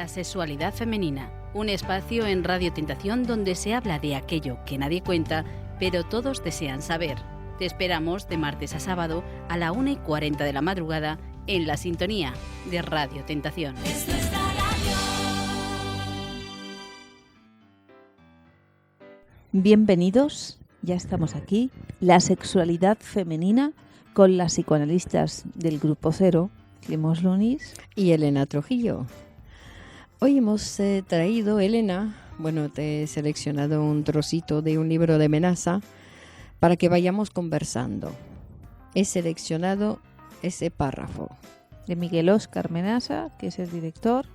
La sexualidad femenina, un espacio en Radio Tentación donde se habla de aquello que nadie cuenta, pero todos desean saber. Te esperamos de martes a sábado a la 1:40 de la madrugada en la sintonía de Radio Tentación. Bienvenidos, ya estamos aquí, la sexualidad femenina con las psicoanalistas del Grupo Cero, Clemos Lunis y Elena Trujillo. Hoy hemos traído, Elena, te he seleccionado un trocito de un libro de Menaza para que vayamos conversando. He seleccionado ese párrafo. De Miguel Óscar Menaza, que es el director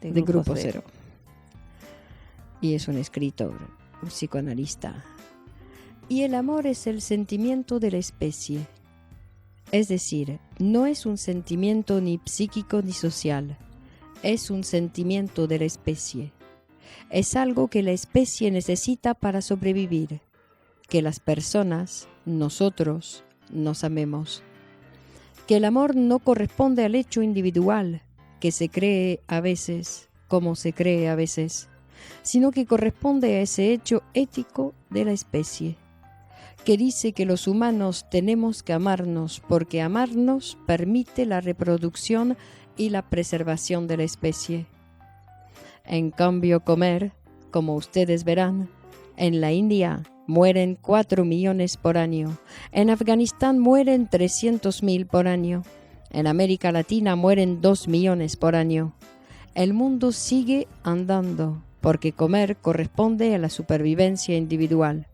de Grupo Cero. Y es un escritor, un psicoanalista. Y el amor es el sentimiento de la especie. Es decir, no es un sentimiento ni psíquico ni social. Es un sentimiento de la especie. Es algo que la especie necesita para sobrevivir. Que las personas, nosotros, nos amemos. Que el amor no corresponde al hecho individual, que se cree a veces, como se cree a veces, sino que corresponde a ese hecho ético de la especie, que dice que los humanos tenemos que amarnos porque amarnos permite la reproducción y la preservación de la especie. En cambio, comer, como ustedes verán, en la India mueren 4 millones por año, en Afganistán mueren 300.000 por año, en América Latina mueren 2 millones por año. El mundo sigue andando porque comer corresponde a la supervivencia individual.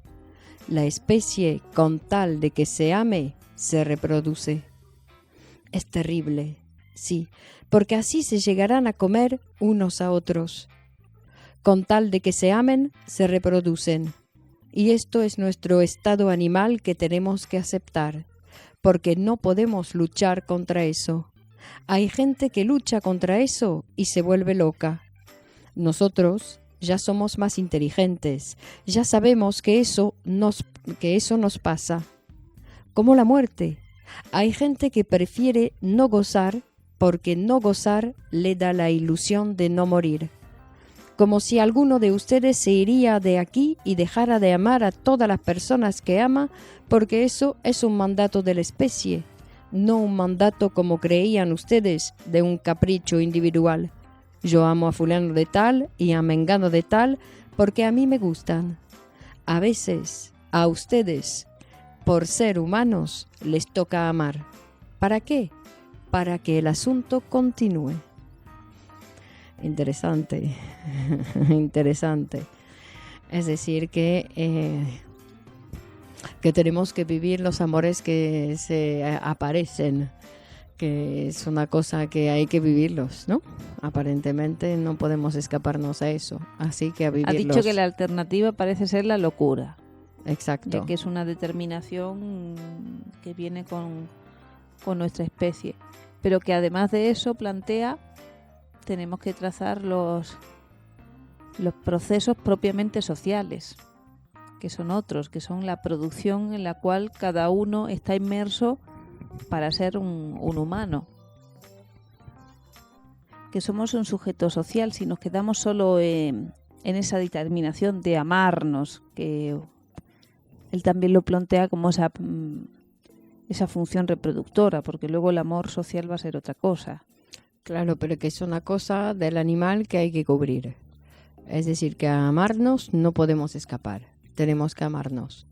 La especie, con tal de que se ame, se reproduce. Es terrible, sí, porque así se llegarán a comer unos a otros. Con tal de que se amen, se reproducen. Y esto es nuestro estado animal que tenemos que aceptar, porque no podemos luchar contra eso. Hay gente que lucha contra eso y se vuelve loca. Nosotros ya somos más inteligentes, ya sabemos que eso nos pasa. Como la muerte. Hay gente que prefiere no gozar porque no gozar le da la ilusión de no morir. Como si alguno de ustedes se iría de aquí y dejara de amar a todas las personas que ama, porque eso es un mandato de la especie, no un mandato como creían ustedes de un capricho individual. Yo amo a fulano de tal y a mengano de tal porque a mí me gustan. A veces, a ustedes, por ser humanos, les toca amar. ¿Para qué? Para que el asunto continúe. Interesante, interesante. Es decir, que tenemos que vivir los amores que se aparecen, que es una cosa que hay que vivirlos, ¿no? Aparentemente no podemos escaparnos a eso, así que a vivirlos. Ha dicho que la alternativa parece ser la locura. Exacto. Ya que es una determinación que viene con nuestra especie, pero que además de eso plantea tenemos que trazar los procesos propiamente sociales, que son otros, que son la producción en la cual cada uno está inmerso para ser un humano. Que somos un sujeto social si nos quedamos solo en esa determinación de amarnos, que él también lo plantea como esa función reproductora, porque luego el amor social va a ser otra cosa. Claro, pero que es una cosa del animal que hay que cubrir. Es decir, que a amarnos no podemos escapar. Tenemos que amarnos.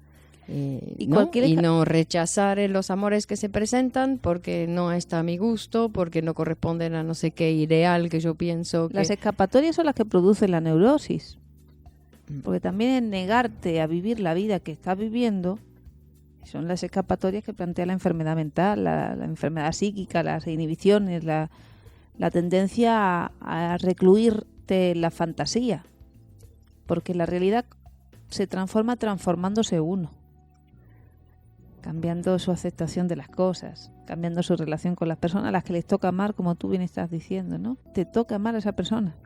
Y no rechazar los amores que se presentan porque no está a mi gusto, porque no corresponden a no sé qué ideal que yo pienso que... Las escapatorias son las que producen la neurosis. Porque también es negarte a vivir la vida que estás viviendo. Son las escapatorias que plantea la enfermedad mental, la enfermedad psíquica, las inhibiciones, la tendencia a recluirte en la fantasía, porque la realidad se transforma transformándose uno, cambiando su aceptación de las cosas, cambiando su relación con las personas a las que les toca amar, como tú bien estás diciendo, ¿no? Te toca amar a esa persona,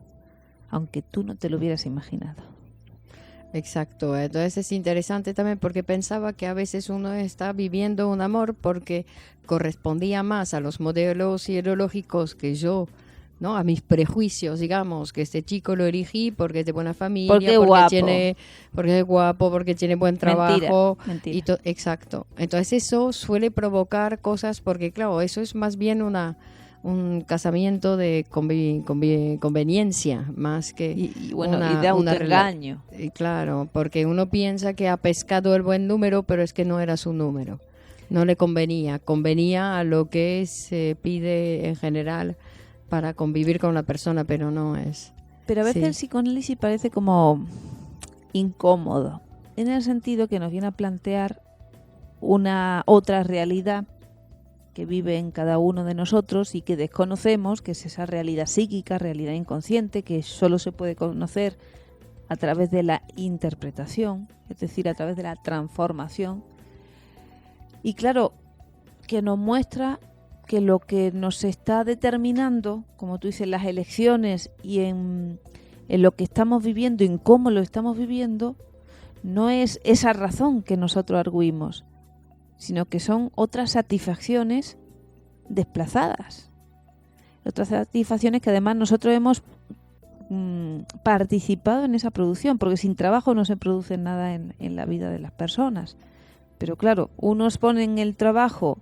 aunque tú no te lo hubieras imaginado. Exacto, entonces es interesante también porque pensaba que a veces uno está viviendo un amor porque correspondía más a los modelos ideológicos que yo ¿no? A mis prejuicios, digamos, que este chico lo elegí porque es de buena familia, Porque es guapo. porque es guapo, porque tiene buen trabajo. Mentira. Exacto. Entonces eso suele provocar cosas, porque claro, eso es más bien un casamiento de conveniencia, más que y de autoengaño. Claro, porque uno piensa que ha pescado el buen número, pero es que no era su número. No le convenía a lo que se pide en general para convivir con la persona, pero no es. Pero a veces el psicoanálisis parece como incómodo, en el sentido que nos viene a plantear una otra realidad que vive en cada uno de nosotros y que desconocemos, que es esa realidad psíquica, realidad inconsciente, que solo se puede conocer a través de la interpretación, es decir, a través de la transformación. Y claro, que nos muestra que lo que nos está determinando, como tú dices, las elecciones y en lo que estamos viviendo y en cómo lo estamos viviendo, no es esa razón que nosotros arguimos, sino que son otras satisfacciones desplazadas. Otras satisfacciones que además nosotros hemos participado en esa producción, porque sin trabajo no se produce nada en la vida de las personas. Pero claro, unos ponen el trabajo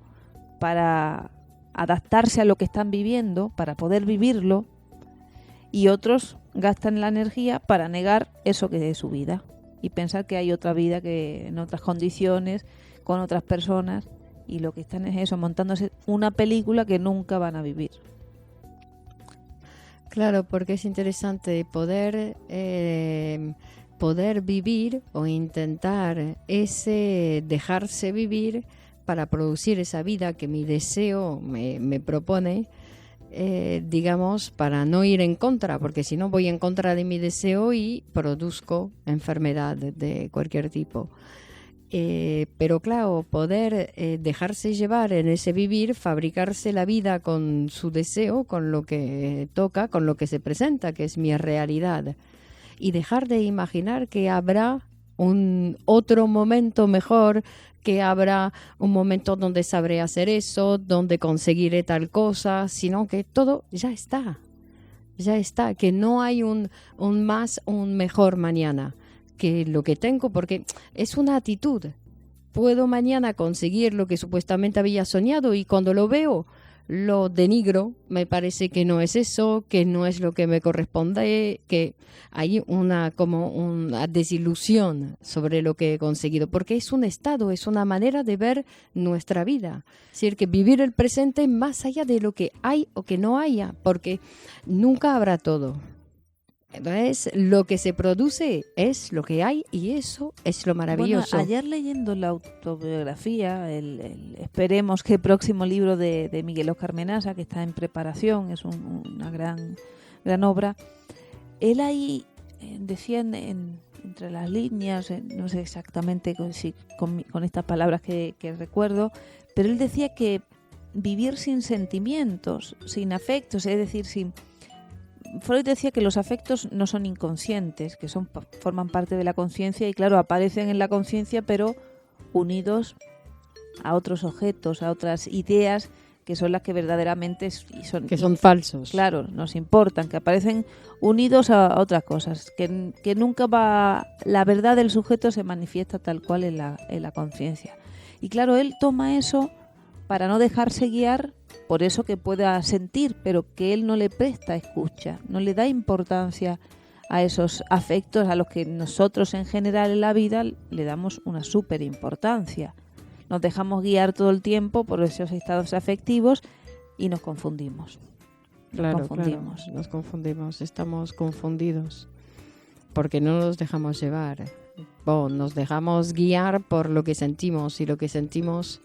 para adaptarse a lo que están viviendo, para poder vivirlo, y otros gastan la energía para negar eso que es su vida y pensar que hay otra vida que en otras condiciones, con otras personas, y lo que están es eso, montándose una película que nunca van a vivir. Claro, porque es interesante poder vivir o intentar ese dejarse vivir para producir esa vida que mi deseo me propone, digamos, para no ir en contra, porque si no voy en contra de mi deseo y produzco enfermedad de cualquier tipo. Pero claro, poder dejarse llevar en ese vivir, fabricarse la vida con su deseo, con lo que toca, con lo que se presenta, que es mi realidad, y dejar de imaginar que habrá un otro momento mejor, que habrá un momento donde sabré hacer eso, donde conseguiré tal cosa, sino que todo ya está, que no hay un mejor mañana que lo que tengo, porque es una actitud. Puedo mañana conseguir lo que supuestamente había soñado y cuando lo veo lo denigro, me parece que no es eso, que no es lo que me corresponde, que hay una desilusión sobre lo que he conseguido, porque es un estado, es una manera de ver nuestra vida. Es decir, que vivir el presente más allá de lo que hay o que no haya, porque nunca habrá todo. Entonces, lo que se produce es lo que hay y eso es lo maravilloso. Bueno, ayer leyendo la autobiografía, esperemos que el próximo libro de Miguel Óscar Menasa, que está en preparación, es una gran obra, él ahí decía entre las líneas, no sé exactamente con estas palabras que recuerdo, pero él decía que vivir sin sentimientos, sin afectos, es decir, Freud decía que los afectos no son inconscientes, que forman parte de la conciencia y claro, aparecen en la conciencia pero unidos a otros objetos, a otras ideas que son las que verdaderamente son falsos. Claro, nos importan, que aparecen unidos a otras cosas, que nunca la verdad del sujeto se manifiesta tal cual en la conciencia. Y claro, él toma eso para no dejarse guiar por eso que pueda sentir, pero que él no le presta escucha, no le da importancia a esos afectos a los que nosotros en general en la vida le damos una súper importancia. Nos dejamos guiar todo el tiempo por esos estados afectivos y nos confundimos. Claro, nos confundimos, estamos confundidos porque no nos dejamos llevar. Nos dejamos guiar por lo que sentimos y lo que sentimos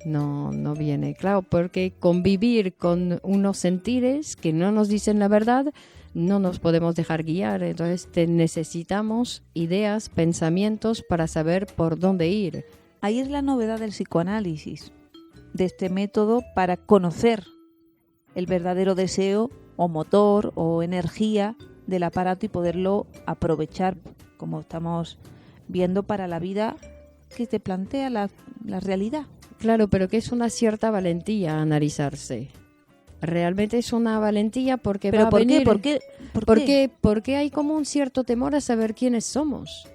no viene, claro, porque convivir con unos sentires que no nos dicen la verdad, no nos podemos dejar guiar. Entonces necesitamos ideas, pensamientos para saber por dónde ir. Ahí es la novedad del psicoanálisis, de este método para conocer el verdadero deseo o motor o energía del aparato y poderlo aprovechar, como estamos viendo, para la vida que te plantea la realidad. Claro, pero que es una cierta valentía analizarse. realmente es una valentía porque ¿Pero va a por venir... qué? ¿Por qué? ¿Por qué? Porque hay como un cierto temor a saber quiénes somos.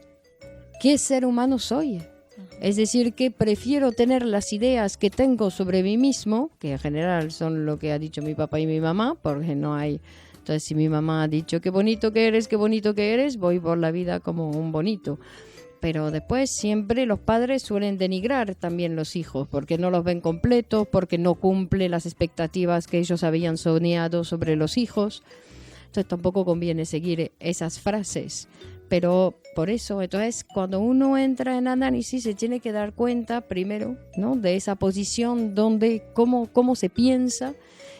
¿Qué ser humano soy? Es decir, que prefiero tener las ideas que tengo sobre mí mismo, que en general son lo que ha dicho mi papá y mi mamá, porque no hay... Entonces, si mi mamá ha dicho qué bonito que eres, voy por la vida como un bonito. Pero después siempre los padres suelen denigrar también los hijos, porque no los ven completos, porque no cumplen las expectativas que ellos habían soñado sobre los hijos. Entonces tampoco conviene seguir esas frases. Pero por eso, entonces, cuando uno entra en análisis, se tiene que dar cuenta primero, ¿no?, de esa posición donde, cómo se piensa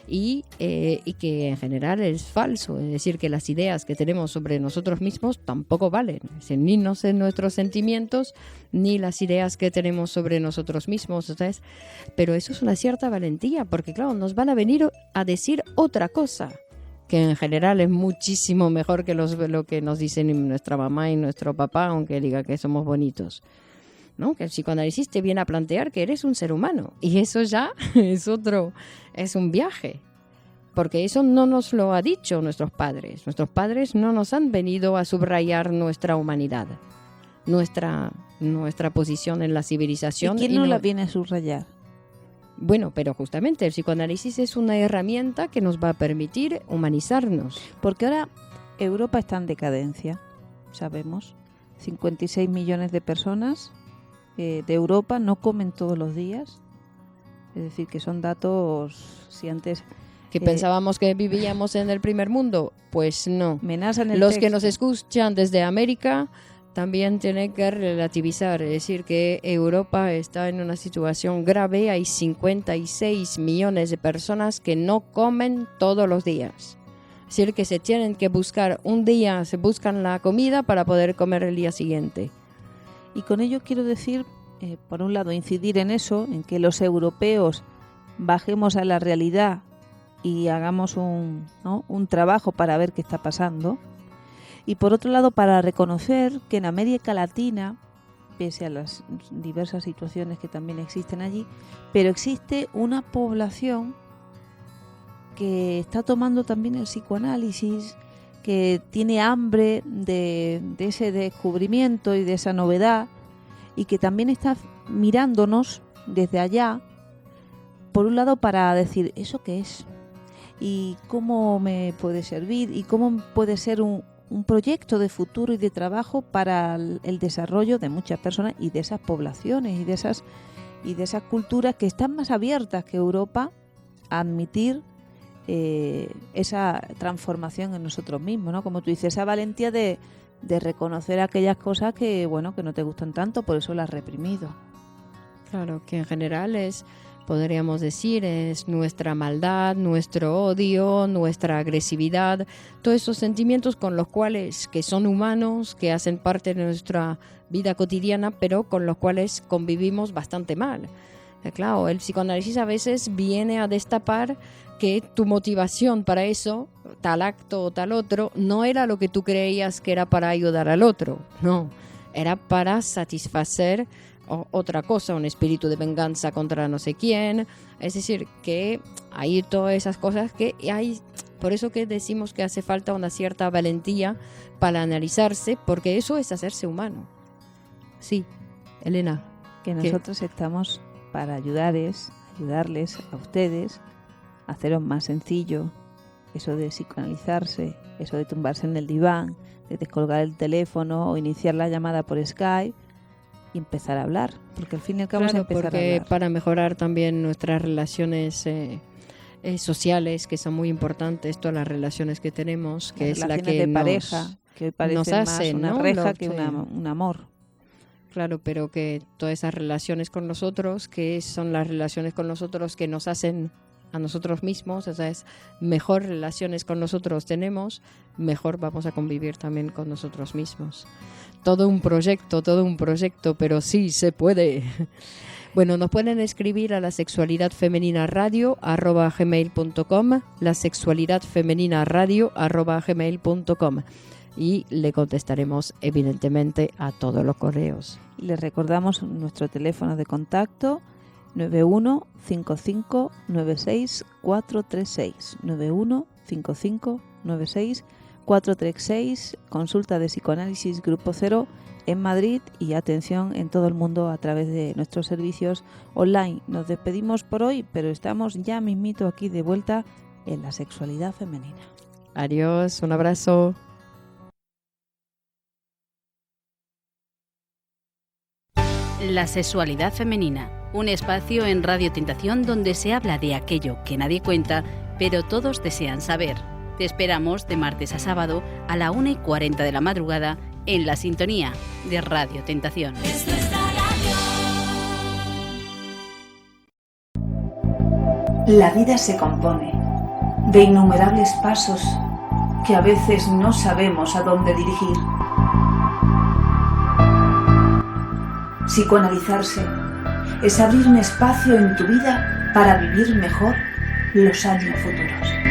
y que en general es falso. Es decir, que las ideas que tenemos sobre nosotros mismos tampoco valen. Es decir, ni nuestros sentimientos, ni las ideas que tenemos sobre nosotros mismos. Entonces, pero eso es una cierta valentía, porque claro, nos van a venir a decir otra cosa, que en general es muchísimo mejor que lo que nos dicen nuestra mamá y nuestro papá, aunque diga que somos bonitos, ¿no? Que el psicoanálisis te viene a plantear que eres un ser humano, y eso ya es un viaje, porque eso no nos lo ha dicho nuestros padres. Nuestros padres no nos han venido a subrayar nuestra humanidad, nuestra posición en la civilización. ¿Y quién no la viene a subrayar? Bueno, pero justamente el psicoanálisis es una herramienta que nos va a permitir humanizarnos. Porque ahora Europa está en decadencia, sabemos. 56 millones de personas de Europa no comen todos los días. Es decir, que son datos, si antes... ¿Que pensábamos que vivíamos en el primer mundo? Pues no. Los que nos escuchan desde América también tienen que relativizar, es decir, que Europa está en una situación grave. Hay 56 millones de personas que no comen todos los días. Es decir, que se tienen que buscar un día, se buscan la comida para poder comer el día siguiente. Y con ello quiero decir, por un lado, incidir en eso, en que los europeos bajemos a la realidad y hagamos un trabajo para ver qué está pasando. Y por otro lado, para reconocer que en América Latina, pese a las diversas situaciones que también existen allí, pero existe una población que está tomando también el psicoanálisis, que tiene hambre de ese descubrimiento y de esa novedad, y que también está mirándonos desde allá, por un lado, para decir, ¿eso qué es? ¿Y cómo me puede servir? ¿Y cómo puede ser un proyecto de futuro y de trabajo para el desarrollo de muchas personas y de esas poblaciones y de esas culturas que están más abiertas que Europa a admitir esa transformación en nosotros mismos, ¿no? Como tú dices, esa valentía de reconocer aquellas cosas que no te gustan tanto, por eso las has reprimido. Claro, que en general podríamos decir, es nuestra maldad, nuestro odio, nuestra agresividad, todos esos sentimientos con los cuales, que son humanos, que hacen parte de nuestra vida cotidiana, pero con los cuales convivimos bastante mal. Claro, el psicoanálisis a veces viene a destapar que tu motivación para eso, tal acto o tal otro, no era lo que tú creías que era para ayudar al otro, no, era para satisfacer otra cosa, un espíritu de venganza contra no sé quién. Es decir, que hay todas esas cosas que hay. Por eso que decimos que hace falta una cierta valentía para analizarse, porque eso es hacerse humano. Sí, Elena. Que nosotros estamos para ayudarles a ustedes a haceros más sencillo eso de psicoanalizarse, eso de tumbarse en el diván, de descolgar el teléfono o iniciar la llamada por Skype y empezar a hablar, porque al fin y al cabo claro, es empezar a hablar. Para mejorar también nuestras relaciones sociales, que son muy importantes, todas las relaciones que tenemos, que es la que de pareja, que hoy parece nos hace, más una ¿no? reja que un amor. Claro, pero que todas esas relaciones con nosotros, que son las relaciones con nosotros que nos hacen a nosotros mismos, o sea, es mejor relaciones con nosotros tenemos, mejor vamos a convivir también con nosotros mismos. Todo un proyecto, pero sí se puede. Bueno, nos pueden escribir a lasexualidadfemeninaradio@gmail.com, lasexualidadfemeninaradio@gmail.com, y le contestaremos evidentemente a todos los correos. Les recordamos nuestro teléfono de contacto, 91 55 96 436. 91 55 96 436. Consulta de psicoanálisis Grupo Cero en Madrid y atención en todo el mundo a través de nuestros servicios online. Nos despedimos por hoy, pero estamos ya mismito aquí de vuelta en la sexualidad femenina. Adiós, un abrazo. La sexualidad femenina, un espacio en Radio Tentación donde se habla de aquello que nadie cuenta, pero todos desean saber. Te esperamos de martes a sábado a la 1:40 de la madrugada en la sintonía de Radio Tentación. La vida se compone de innumerables pasos que a veces no sabemos a dónde dirigir. Psicoanalizarse es abrir un espacio en tu vida para vivir mejor los años futuros.